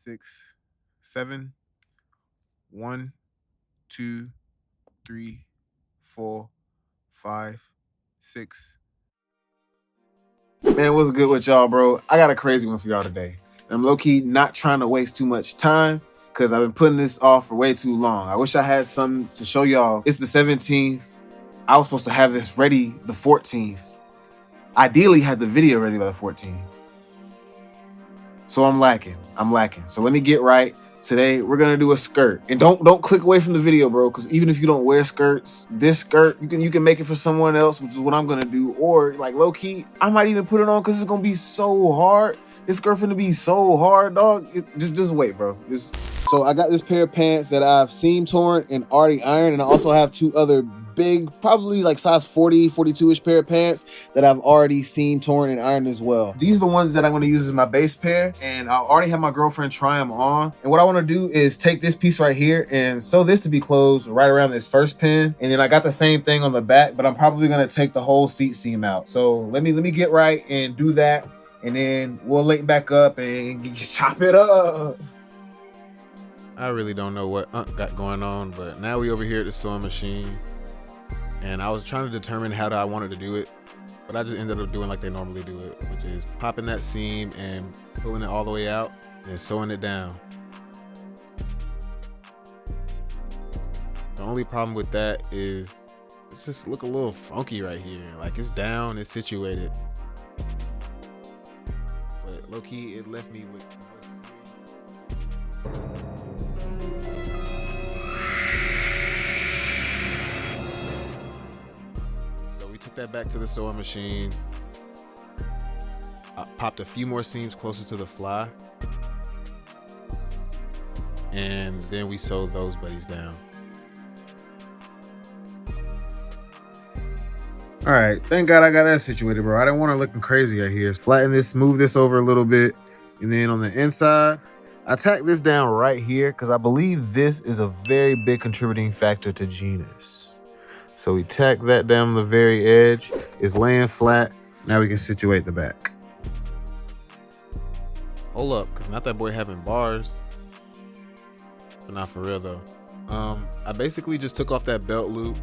6, 7. 1, 2, 3, 4, 5, 6. Man, what's good with y'all, bro? I got a crazy one for y'all today. I'm low-key not trying to waste too much time because I've been putting this off for way too long. I wish I had something to show y'all. It's the 17th. I was supposed to have this ready the 14th. Ideally, had the video ready by the 14th. So I'm lacking. So let me get right. Today we're gonna do a skirt, and don't click away from the video, bro, because even if you don't wear skirts, this skirt you can make it for someone else, which is what I'm gonna do. Or like low key, I might even put it on because it's gonna be so hard. This skirt finna be so hard, dog. Just wait, bro. So I got this pair of pants that I've seam torn and already ironed, and I also have two other big, probably like size 40, 42-ish pair of pants that I've already seam torn and ironed as well. These are the ones that I'm gonna use as my base pair, and I already have my girlfriend try them on. And what I wanna do is take this piece right here and sew this to be closed right around this first pin. And then I got the same thing on the back, but I'm probably gonna take the whole seat seam out. So let me get right and do that, and then we'll link back up and chop it up. I really don't know what got going on, but now we over here at the sewing machine, and I was trying to determine how I wanted to do it, but I just ended up doing like they normally do it, which is popping that seam and pulling it all the way out and sewing it down. The only problem with that is it's just look a little funky right here. Like it's down, it's situated, but low key it left me with no seams. Took that back to the sewing machine. I popped a few more seams closer to the fly, and then we sewed those buddies down. All right, thank God I got that situated, bro. I didn't want to looking crazy out here. Flatten this, move this over a little bit, and then on the inside, I tack this down right here because I believe this is a very big contributing factor to Genius. So we tack that down the very edge. It's laying flat. Now we can situate the back. Hold up, because not that boy having bars. But not for real though. I basically just took off that belt loop,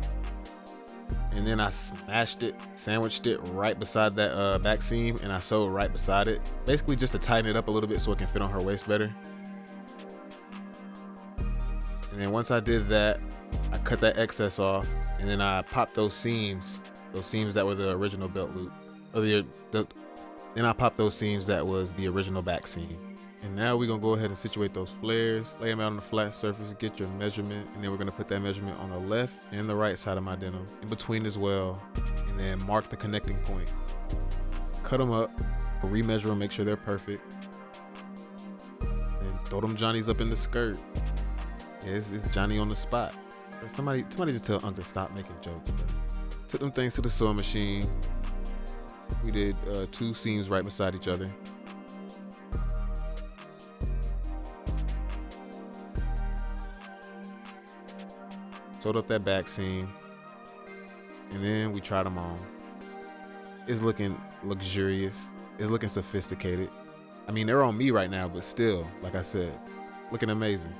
and then I smashed it, sandwiched it right beside that back seam, and I sewed right beside it. Basically just to tighten it up a little bit so it can fit on her waist better. And then once I did that, I cut that excess off, and then I popped those seams that were the original belt loop, or then I popped those seams that was the original back seam. And now we're gonna go ahead and situate those flares, lay them out on the flat surface, get your measurement, and then we're gonna put that measurement on the left and the right side of my denim, in between as well, and then mark the connecting point. Cut them up, remeasure them, make sure they're perfect, and throw them Johnnies up in the skirt. Yeah, it's Johnny on the spot. Somebody just tell Unc to stop making jokes, bro. Took them things to the sewing machine. We did 2 seams right beside each other. Sewed up that back seam, and then we tried them on. It's looking luxurious. It's looking sophisticated. I mean, they're on me right now, but still, like I said, looking amazing.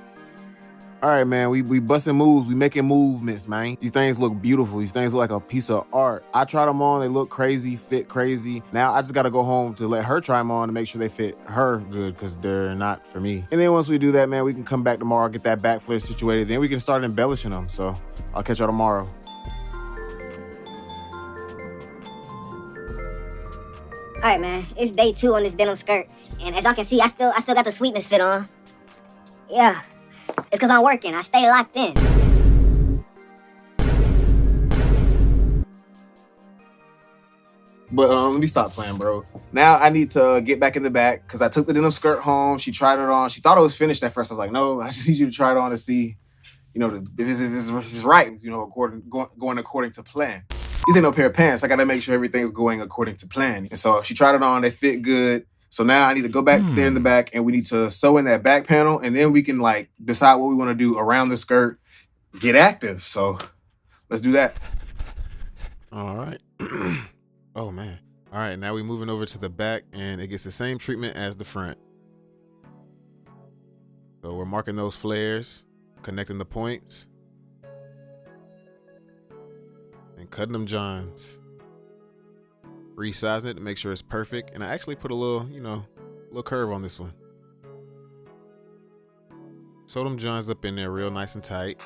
All right, man, we busting moves, we making movements, man. These things look beautiful. These things look like a piece of art. I tried them on, they look crazy, fit crazy. Now I just gotta go home to let her try them on to make sure they fit her good, because they're not for me. And then once we do that, man, we can come back tomorrow, get that back flare situated. Then we can start embellishing them. So I'll catch y'all tomorrow. All right, man, it's day 2 on this denim skirt. And as y'all can see, I still got the sweetness fit on. Yeah. It's because I'm working. I stay locked in. But let me stop playing, bro. Now I need to get back in the back because I took the denim skirt home. She tried it on. She thought it was finished at first. I was like, no, I just need you to try it on to see, you know, if it's right, you know, going according to plan. These ain't no pair of pants. I got to make sure everything's going according to plan. And so she tried it on. They fit good. So now I need to go back there in the back, and we need to sew in that back panel, and then we can like decide what we want to do around the skirt, get active. So let's do that. All right. Oh man. All right, now we're moving over to the back, and it gets the same treatment as the front. So we're marking those flares, connecting the points, and cutting them johns. Resizing it to make sure it's perfect. And I actually put a little, little curve on this one. Sew them johns up in there real nice and tight.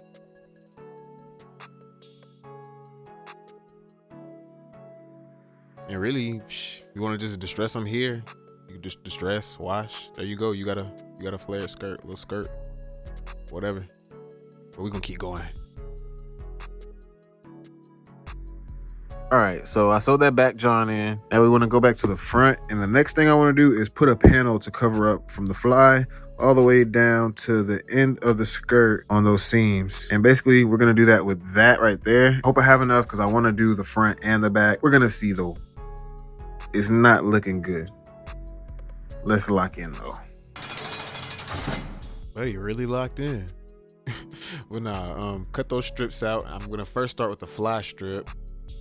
And really, if you want to just distress them here, you can just distress, wash. There you go. You got a flared skirt, little skirt, whatever. But we're gonna keep going. All right, so I sewed that back john in. Now we want to go back to the front, and the next thing I want to do is put a panel to cover up from the fly all the way down to the end of the skirt on those seams. And basically we're gonna do that with that right there. Hope I have enough because I want to do the front and the back. We're gonna see though. It's not looking good. Let's lock in though. Well, you're really locked in. Well, nah, cut those strips out. I'm gonna first start with the fly strip,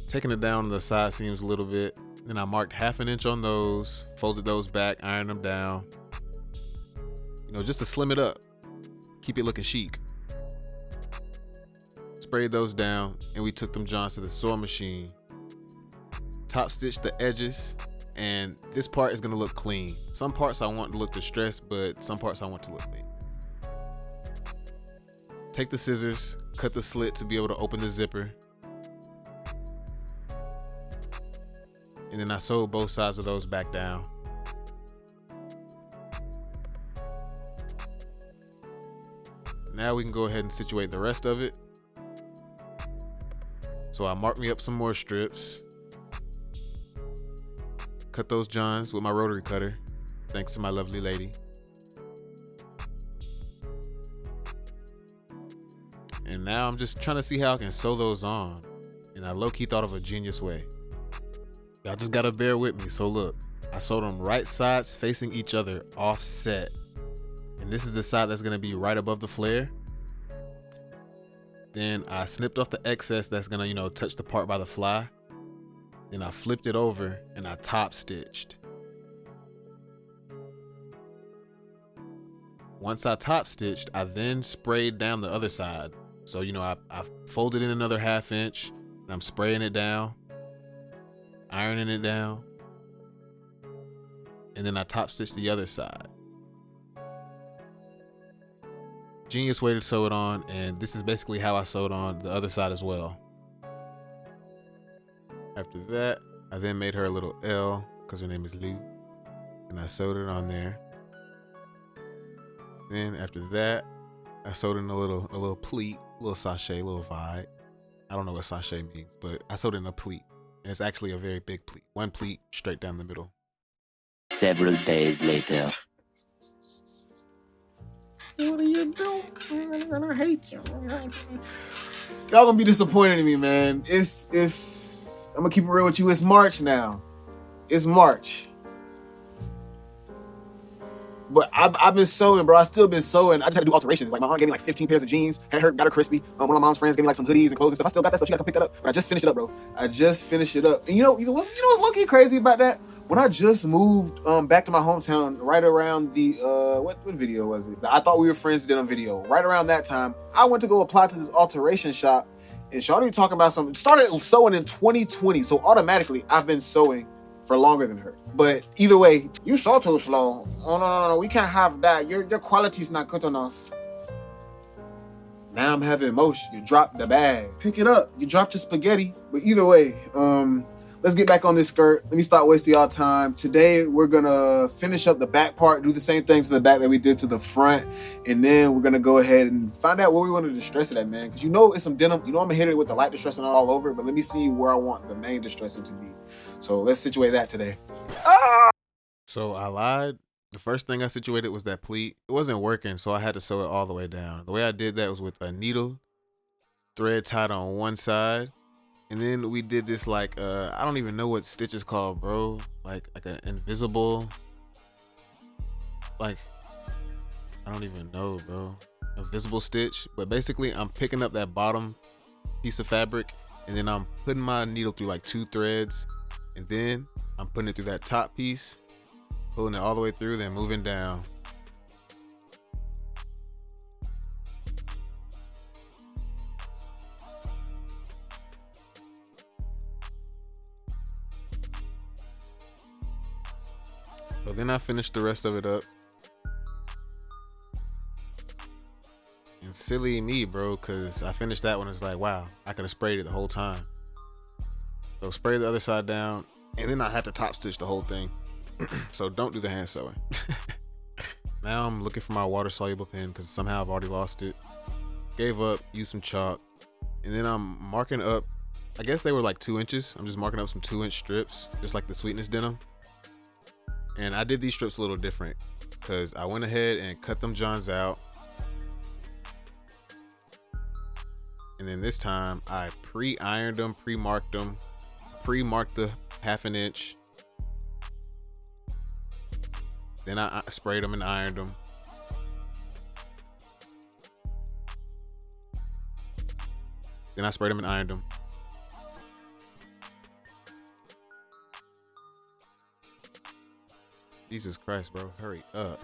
taking it down the side seams a little bit. Then I marked 1/2 inch on those, folded those back, ironed them down. Just to slim it up, keep it looking chic. Sprayed those down, and we took them johns to the sewing machine. Top stitched the edges, and this part is gonna look clean. Some parts I want to look distressed, but some parts I want to look clean. Take the scissors, cut the slit to be able to open the zipper. And then I sewed both sides of those back down. Now we can go ahead and situate the rest of it. So I marked me up some more strips. Cut those johns with my rotary cutter, thanks to my lovely lady. And now I'm just trying to see how I can sew those on. And I low-key thought of a genius way. Y'all just gotta bear with me. So look, I sewed them right sides facing each other offset. And this is the side that's gonna be right above the flare. Then I snipped off the excess that's gonna, touch the part by the fly. Then I flipped it over and I top stitched. Once I top stitched, I then sprayed down the other side. So, I folded in another 1/2 inch and I'm spraying it down, ironing it down. And then I top stitched the other side. Genius way to sew it on, and this is basically how I sewed on the other side as well. After that, I then made her a little L because her name is Lou, and I sewed it on there. Then after that, I sewed in a little pleat, a little sachet, a little vibe. I don't know what sachet means, but I sewed in a pleat, and it's actually a very big pleat. One pleat straight down the middle. Several days later. What are you doing? I'm gonna hate you. Y'all gonna be disappointed in me, man. I'm gonna keep it real with you. It's March now. It's March. But I've been sewing, bro. I still been sewing. I just had to do alterations. Like my aunt gave me like 15 pairs of jeans. Got her crispy. One of my mom's friends gave me like some hoodies and clothes and stuff. I still got that stuff. She gotta come pick that up. But I just finished it up, bro. I just finished it up. And you know what's low-key crazy about that? When I just moved back to my hometown, right around the what video was it? I Thought We Were Friends did a video. Right around that time, I went to go apply to this alteration shop, and Shawty talking about something. Started sewing in 2020, so automatically I've been sewing for longer than her. But either way, you sew too slow. Oh no, we can't have that. Your quality's not good enough. Now I'm having emotion. You dropped the bag. Pick it up. You dropped your spaghetti. But either way, let's get back on this skirt. Let me stop wasting y'all time. Today, we're gonna finish up the back part, do the same things to the back that we did to the front, and then we're gonna go ahead and find out where we want to distress it at, man. Because it's some denim. I'm gonna hit it with the light distressing all over, but let me see where I want the main distressing to be. So let's situate that today. So I lied. The first thing I situated was that pleat. It wasn't working, so I had to sew it all the way down. The way I did that was with a needle, thread tied on one side. And then we did this I don't even know what stitch is called, bro. Like an invisible, I don't even know, bro. Invisible stitch. But basically I'm picking up that bottom piece of fabric and then I'm putting my needle through like 2 threads. And then I'm putting it through that top piece, pulling it all the way through, then moving down. So then I finished the rest of it up. And silly me, bro, because I finished that one. It's like, wow, I could have sprayed it the whole time. So spray the other side down, and then I had to top stitch the whole thing. So don't do the hand sewing. Now I'm looking for my water soluble pen because somehow I've already lost it. Gave up, used some chalk, and then I'm marking up. I guess they were like 2 inches. I'm just marking up some 2-inch strips, just like the sweetness denim. And I did these strips a little different because I went ahead and cut them Johns out. And then this time I pre-ironed them, pre-marked them, pre-marked the 1/2 inch. Then I sprayed them and ironed them. Then I sprayed them and ironed them. Jesus Christ, bro. Hurry up.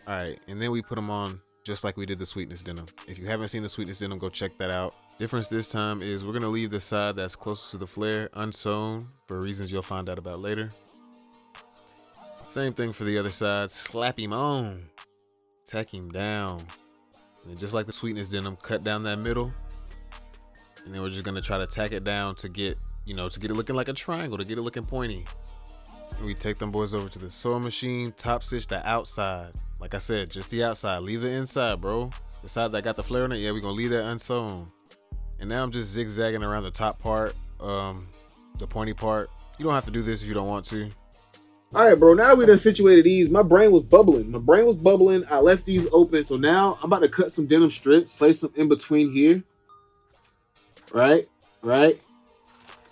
All right. And then we put them on just like we did the sweetness denim. If you haven't seen the sweetness denim, go check that out. Difference this time is we're going to leave the side that's closest to the flare unsewn for reasons you'll find out about later. Same thing for the other side. Slap him on. Tack him down. And just like the sweetness denim, cut down that middle. And then we're just going to try to tack it down to get, to get it looking like a triangle, to get it looking pointy. And we take them boys over to the sewing machine, top stitch the outside. Like I said, just the outside. Leave the inside, bro. The side that got the flare on it, yeah, we're going to leave that unsewn. And now I'm just zigzagging around the top part, the pointy part. You don't have to do this if you don't want to. All right, bro, now that we done situated these, my brain was bubbling. I left these open. So now I'm about to cut some denim strips, place them in between here. Right.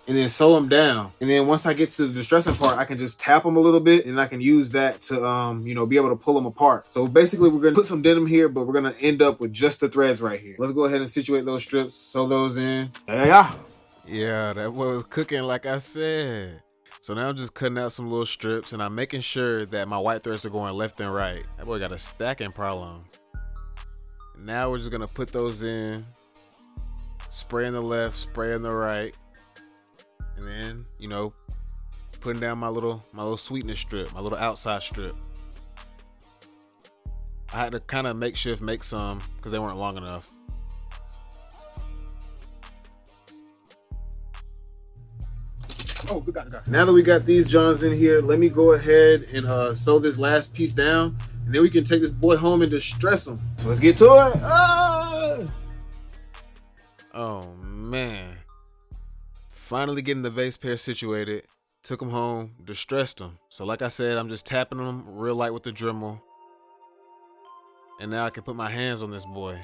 And then sew them down. And then once I get to the distressing part, I can just tap them a little bit and I can use that to, be able to pull them apart. So basically we're going to put some denim here, but we're going to end up with just the threads right here. Let's go ahead and situate those strips, sew those in. Yeah, that boy was cooking like I said. So now I'm just cutting out some little strips and I'm making sure that my white threads are going left and right. That boy got a stacking problem. Now we're just going to put those in. Spray in the left, spray in the right. And then, putting down my little sweetness strip, my little outside strip. I had to kind of make some because they weren't long enough. Oh, good God. Now that we got these Johns in here, let me go ahead and sew this last piece down. And then we can take this boy home and distress him. So let's get to it. Oh, man. Finally getting the vase pair situated. Took them home, distressed them. So like I said, I'm just tapping them real light with the Dremel. And now I can put my hands on this boy.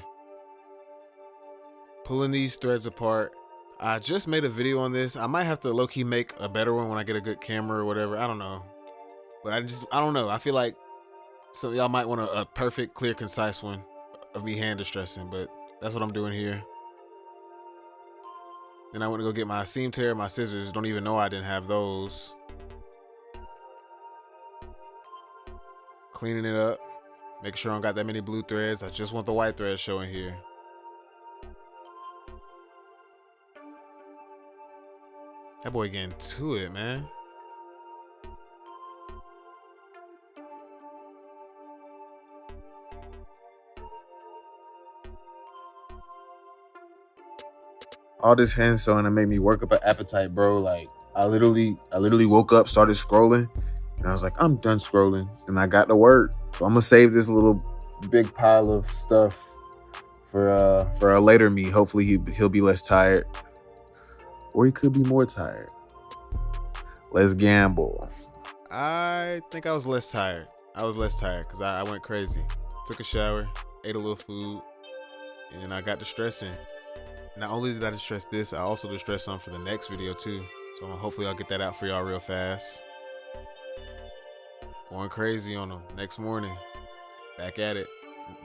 Pulling these threads apart. I just made a video on this. I might have to low-key make a better one when I get a good camera or whatever. I don't know. But I don't know. I feel like some of y'all might want a perfect, clear, concise one of me hand distressing. But that's what I'm doing here. Then I went to go get my seam tear, my scissors. Don't even know I didn't have those. Cleaning it up. Making sure I don't got that many blue threads. I just want the white threads showing here. That boy getting to it, man. All this hand sewing, it made me work up an appetite, bro. Like I literally woke up, started scrolling, and I was like, I'm done scrolling, and I got to work. So I'm gonna save this little big pile of stuff for a later me. Hopefully he'll be less tired, or he could be more tired. Let's gamble. I think I was less tired. Because I went crazy. Took a shower, ate a little food, and I got distressing. Not only did I distress this, I also distressed some for the next video too. So hopefully I'll get that out for y'all real fast. Going crazy on them. Next morning, back at it.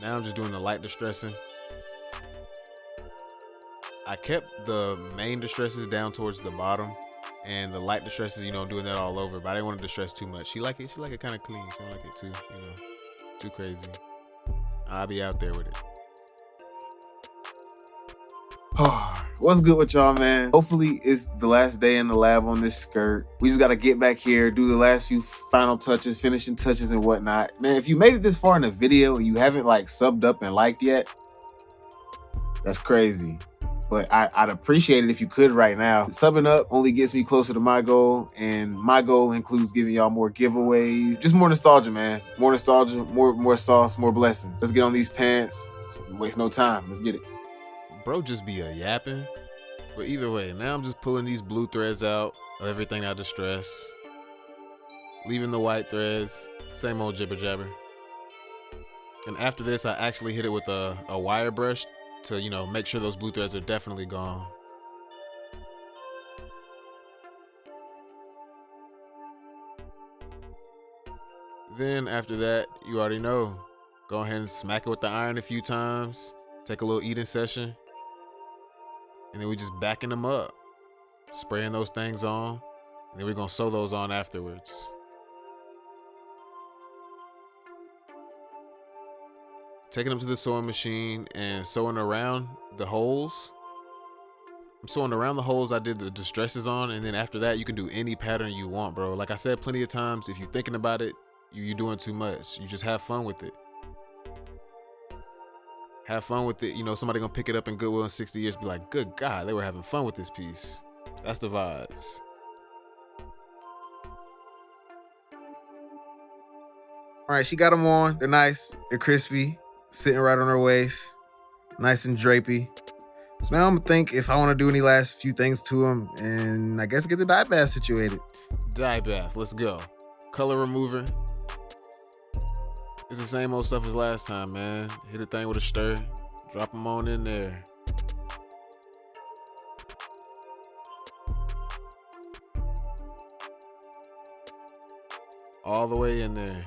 Now I'm just doing the light distressing. I kept the main distresses down towards the bottom, and the light distresses, doing that all over. But I didn't want to distress too much. She like it kind of clean. She don't like it too, too crazy. I'll be out there with it. What's good with y'all, man? Hopefully it's the last day in the lab on this skirt. We just gotta get back here, do the last few final touches, finishing touches and whatnot. Man, if you made it this far in the video and you haven't like subbed up and liked yet, that's crazy. But I'd appreciate it if you could right now. Subbing up only gets me closer to my goal, and my goal includes giving y'all more giveaways. Just more nostalgia, man. More nostalgia, more sauce, more blessings. Let's get on these pants. Let's waste no time. Let's get it. Bro just be a yapping. But either way, now I'm just pulling these blue threads out of everything I distress. Leaving the white threads. Same old jibber jabber. And after this, I actually hit it with a wire brush to, you know, make sure those blue threads are definitely gone. Then after that, you already know. Go ahead and smack it with the iron a few times. Take a little eating session. And then we just backing them up. Spraying those things on. And then we're gonna sew those on afterwards. Taking them to the sewing machine and sewing around the holes. I'm sewing around the holes I did the distresses on, and then after that you can do any pattern you want, bro. Like I said plenty of times, if you're thinking about it, you're doing too much. You just have fun with it. Have fun with it. You know, somebody gonna pick it up in Goodwill in 60 years, be like, good God, they were having fun with this piece. That's the vibes. All right, she got them on. They're nice. They're crispy. Sitting right on her waist. Nice and drapey. So now I'm gonna think if I want to do any last few things to them, and I guess get the dye bath situated. Dye bath, let's go. Color remover. It's the same old stuff as last time, man. Hit a thing with a stir. Drop them on in there. All the way in there.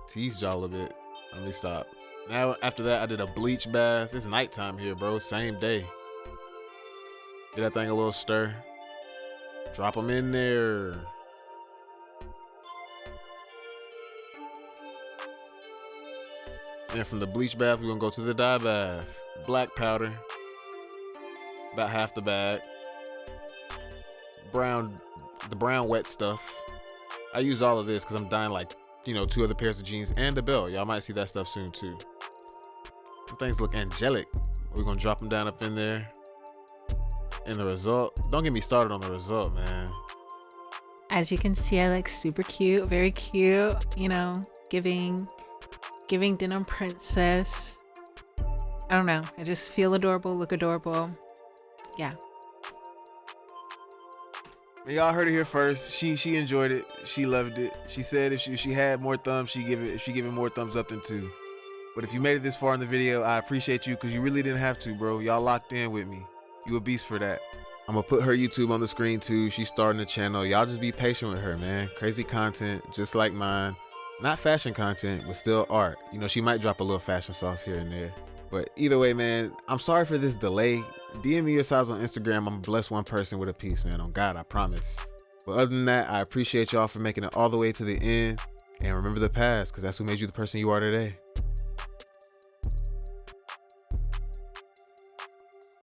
Teased y'all a bit. Let me stop. Now, after that, I did a bleach bath. It's nighttime here, bro. Same day. Get that thing a little stir. Drop them in there. And from the bleach bath, we're gonna go to the dye bath. Black powder. About half the bag. The brown wet stuff. I use all of this because I'm dyeing like, you know, 2 other pairs of jeans and a belt. Y'all might see that stuff soon too. Some things look angelic. We're gonna drop them down up in there. And the result, don't get me started on the result, man. As you can see, I look super cute, very cute, you know, giving denim princess. I don't know. I just feel adorable, look adorable. Yeah. Y'all heard it here first. She enjoyed it. She loved it. She said if she had more thumbs, she'd give it more thumbs up than 2. But if you made it this far in the video, I appreciate you because you really didn't have to, bro. Y'all locked in with me. You a beast for that. I'm gonna put her YouTube on the screen too. She's starting a channel. Y'all just be patient with her, man. Crazy content, just like mine. Not fashion content, but still art. You know, she might drop a little fashion sauce here and there. But either way, man, I'm sorry for this delay. DM me your size on Instagram. I'm gonna bless one person with a piece, man. On God, I promise. But other than that, I appreciate y'all for making it all the way to the end. And remember the past, because that's who made you the person you are today.